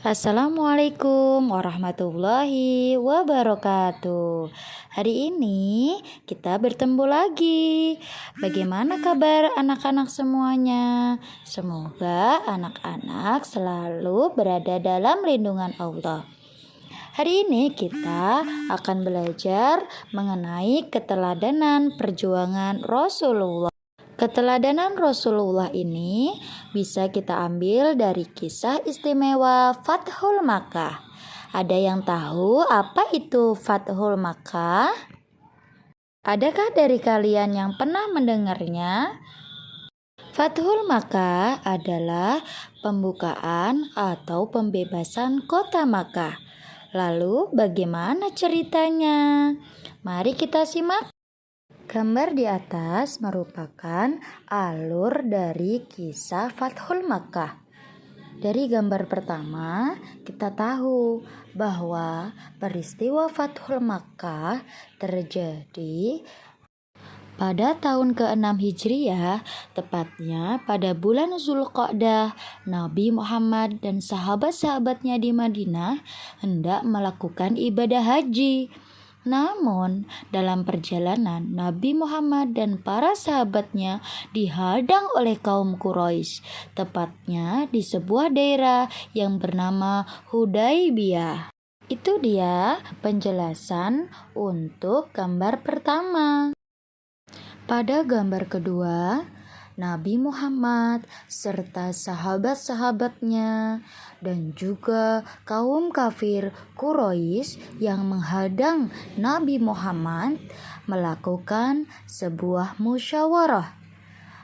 Assalamualaikum warahmatullahi wabarakatuh. Hari ini kita bertemu lagi. Bagaimana kabar anak-anak semuanya? Semoga anak-anak selalu berada dalam lindungan Allah. Hari ini kita akan belajar mengenai keteladanan perjuangan Rasulullah. Keteladanan Rasulullah ini bisa kita ambil dari kisah istimewa Fathul Makkah. Ada yang tahu apa itu Fathul Makkah? Adakah dari kalian yang pernah mendengarnya? Fathul Makkah adalah pembukaan atau pembebasan kota Makkah. Lalu bagaimana ceritanya? Mari kita simak. Gambar di atas merupakan alur dari kisah Fathul Makkah. Dari gambar pertama, kita tahu bahwa peristiwa Fathul Makkah terjadi pada tahun ke-6 Hijriah, tepatnya pada bulan Zulqa'dah. Nabi Muhammad dan sahabat-sahabatnya di Madinah hendak melakukan ibadah haji. Namun, dalam perjalanan, Nabi Muhammad dan para sahabatnya dihadang oleh kaum Quraisy, tepatnya di sebuah daerah yang bernama Hudaybiyah. Itu dia penjelasan untuk gambar pertama. Pada gambar kedua, Nabi Muhammad serta sahabat-sahabatnya dan juga kaum kafir Quraisy yang menghadang Nabi Muhammad melakukan sebuah musyawarah.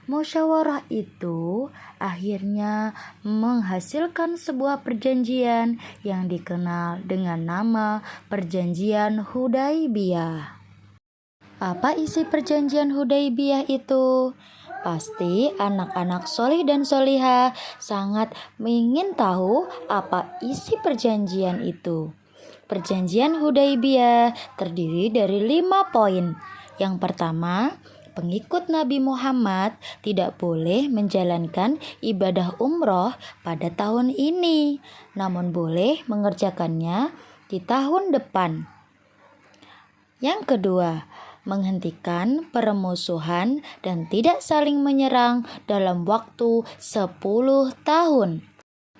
Musyawarah itu akhirnya menghasilkan sebuah perjanjian yang dikenal dengan nama Perjanjian Hudaybiyah. Apa isi perjanjian Hudaybiyah itu? Pasti anak-anak solih dan solihah sangat ingin tahu apa isi perjanjian itu. Perjanjian Hudaybiyah terdiri dari 5 poin. Yang pertama, pengikut Nabi Muhammad tidak boleh menjalankan ibadah umroh pada tahun ini, namun boleh mengerjakannya di tahun depan. Yang kedua, menghentikan permusuhan dan tidak saling menyerang dalam waktu 10 tahun.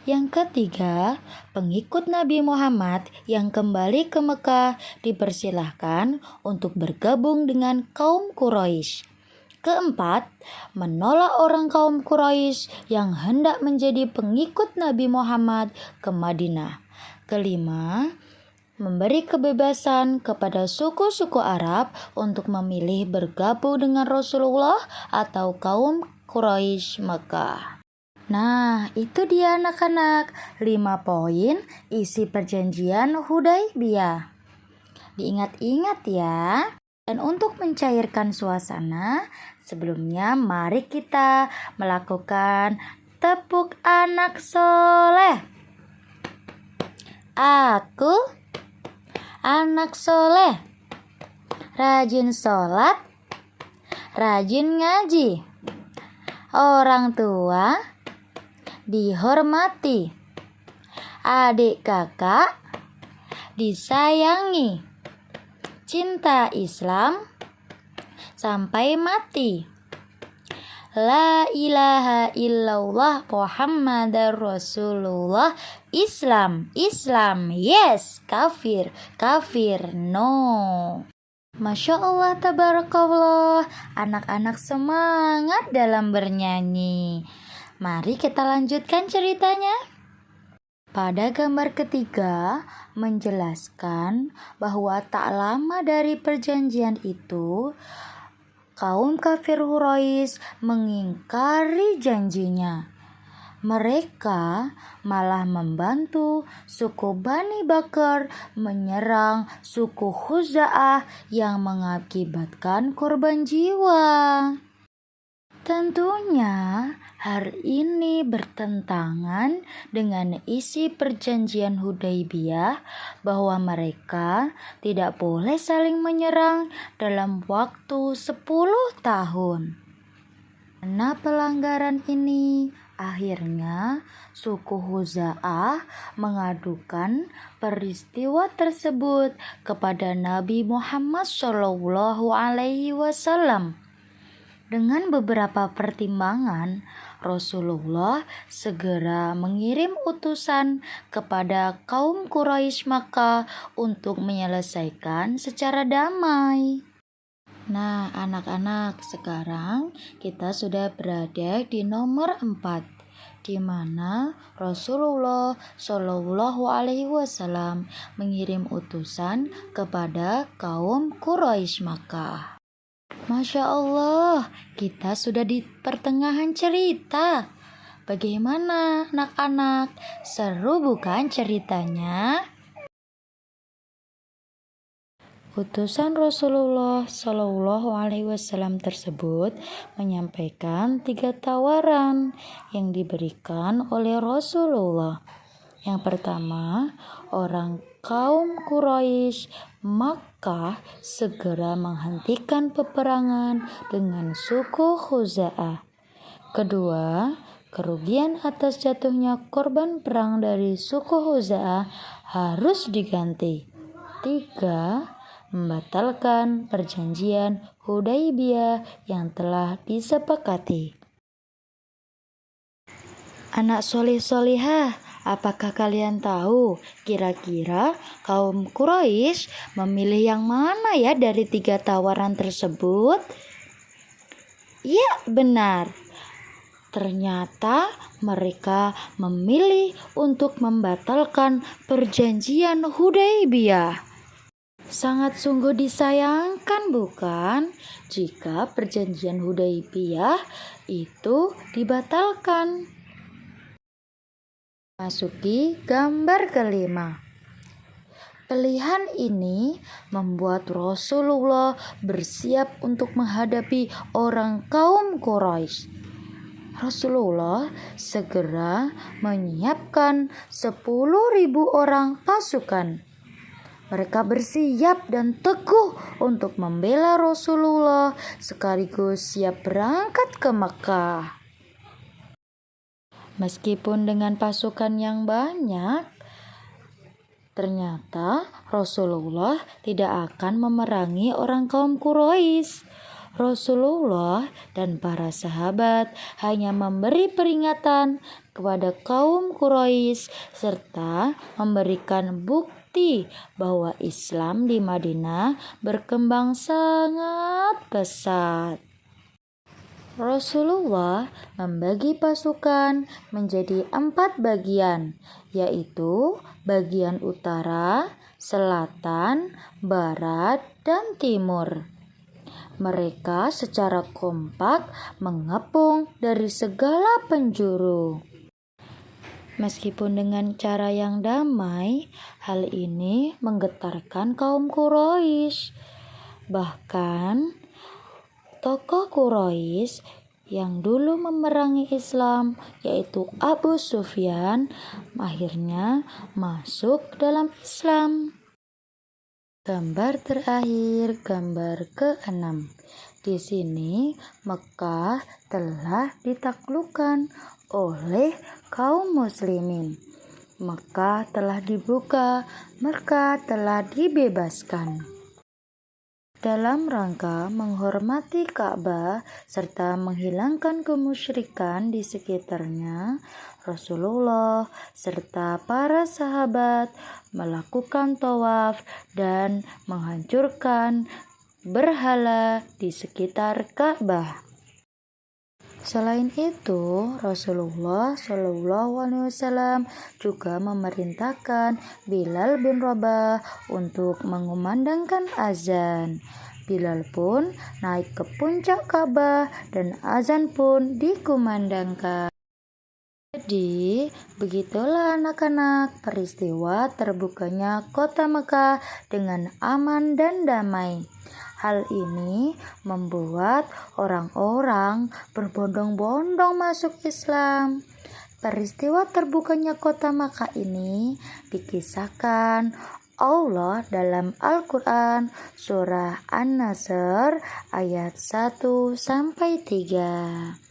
Yang ketiga, pengikut Nabi Muhammad yang kembali ke Mekah dipersilahkan untuk bergabung dengan kaum Quraisy. Keempat, menolak orang kaum Quraisy yang hendak menjadi pengikut Nabi Muhammad ke Madinah. Kelima, memberi kebebasan kepada suku-suku Arab untuk memilih bergabung dengan Rasulullah atau kaum Quraisy Mekah. Nah, itu dia anak-anak, 5 poin isi perjanjian Hudaybiyah. Diingat-ingat ya. Dan untuk mencairkan suasana, sebelumnya mari kita melakukan tepuk anak soleh. Aku anak soleh, rajin sholat, rajin ngaji, orang tua dihormati, adik kakak disayangi, cinta Islam sampai mati. La ilaha illallah Muhammadar Rasulullah. Islam, yes. Kafir, no. Masya Allah, tabarakallah. Anak-anak semangat dalam bernyanyi. Mari kita lanjutkan ceritanya. Pada gambar ketiga menjelaskan bahwa tak lama dari perjanjian itu, kaum kafir Quraisy mengingkari janjinya. Mereka malah membantu suku Bani Bakar menyerang suku Khuza'ah yang mengakibatkan korban jiwa. Tentunya hal ini bertentangan dengan isi perjanjian Hudaybiyah bahwa mereka tidak boleh saling menyerang dalam waktu 10 tahun. Karena pelanggaran ini, Akhirnya, suku Huza'ah mengadukan peristiwa tersebut kepada Nabi Muhammad SAW. Dengan beberapa pertimbangan, Rasulullah segera mengirim utusan kepada kaum Quraisy Makkah untuk menyelesaikan secara damai. Nah, anak-anak, sekarang kita sudah berada di nomor 4, di mana Rasulullah Shallallahu Alaihi Wasallam mengirim utusan kepada kaum Quraisy Makkah. Masya Allah, kita sudah di pertengahan cerita. Bagaimana anak-anak? Seru bukan ceritanya? Utusan Rasulullah Shallallahu Alaihi Wasallam tersebut menyampaikan 3 tawaran yang diberikan oleh Rasulullah. Yang pertama, orang kaum Quraisy Makkah segera menghentikan peperangan dengan suku Khuza'ah. Kedua, kerugian atas jatuhnya korban perang dari suku Khuza'ah harus diganti. 3, membatalkan perjanjian Hudaybiyah yang telah disepakati. Anak solih-solihah, apakah kalian tahu kira-kira kaum Quraisy memilih yang mana ya dari 3 tawaran tersebut? Ya, benar. Ternyata mereka memilih untuk membatalkan perjanjian Hudaybiyah. Sangat sungguh disayangkan bukan jika perjanjian Hudaybiyah itu dibatalkan. Masuki gambar kelima. Pilihan ini membuat Rasulullah bersiap untuk menghadapi orang kaum Quraisy. Rasulullah segera menyiapkan 10.000 orang pasukan. Mereka bersiap dan teguh untuk membela Rasulullah sekaligus siap berangkat ke Makkah. Meskipun dengan pasukan yang banyak, ternyata Rasulullah tidak akan memerangi orang kaum Quraisy. Rasulullah dan para sahabat hanya memberi peringatan kepada kaum Quraisy serta memberikan bukti bahwa Islam di Madinah berkembang sangat pesat. Rasulullah membagi pasukan menjadi 4 bagian, yaitu bagian utara, selatan, barat, dan timur. Mereka secara kompak mengepung dari segala penjuru. Meskipun dengan cara yang damai, hal ini menggetarkan kaum Quraisy. Bahkan, tokoh Quraisy yang dulu memerangi Islam, yaitu Abu Sufyan, akhirnya masuk dalam Islam. Gambar terakhir, gambar ke-6. Di sini Mekah telah ditaklukkan oleh kaum muslimin. Mekah telah dibuka, Mekah telah dibebaskan. Dalam rangka menghormati Ka'bah serta menghilangkan kemusyrikan di sekitarnya, Rasulullah serta para sahabat melakukan tawaf dan menghancurkan berhala di sekitar Ka'bah. Selain itu, Rasulullah SAW juga memerintahkan Bilal bin Rabah untuk mengumandangkan azan. Bilal pun naik ke puncak Ka'bah dan azan pun dikumandangkan. Jadi, begitulah anak-anak peristiwa terbukanya kota Mekah dengan aman dan damai. Hal ini membuat orang-orang berbondong-bondong masuk Islam. Peristiwa terbukanya kota Makkah ini dikisahkan Allah dalam Al-Quran surah An-Nasr ayat 1-3.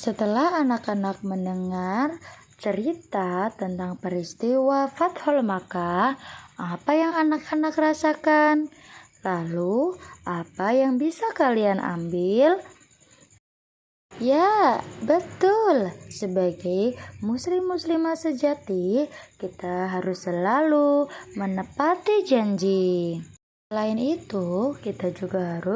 Setelah anak-anak mendengar cerita tentang peristiwa Fathul Makkah, apa yang anak-anak rasakan? Lalu, apa yang bisa kalian ambil? Ya, betul. Sebagai muslim-muslimah sejati, kita harus selalu menepati janji. Selain itu, kita juga harus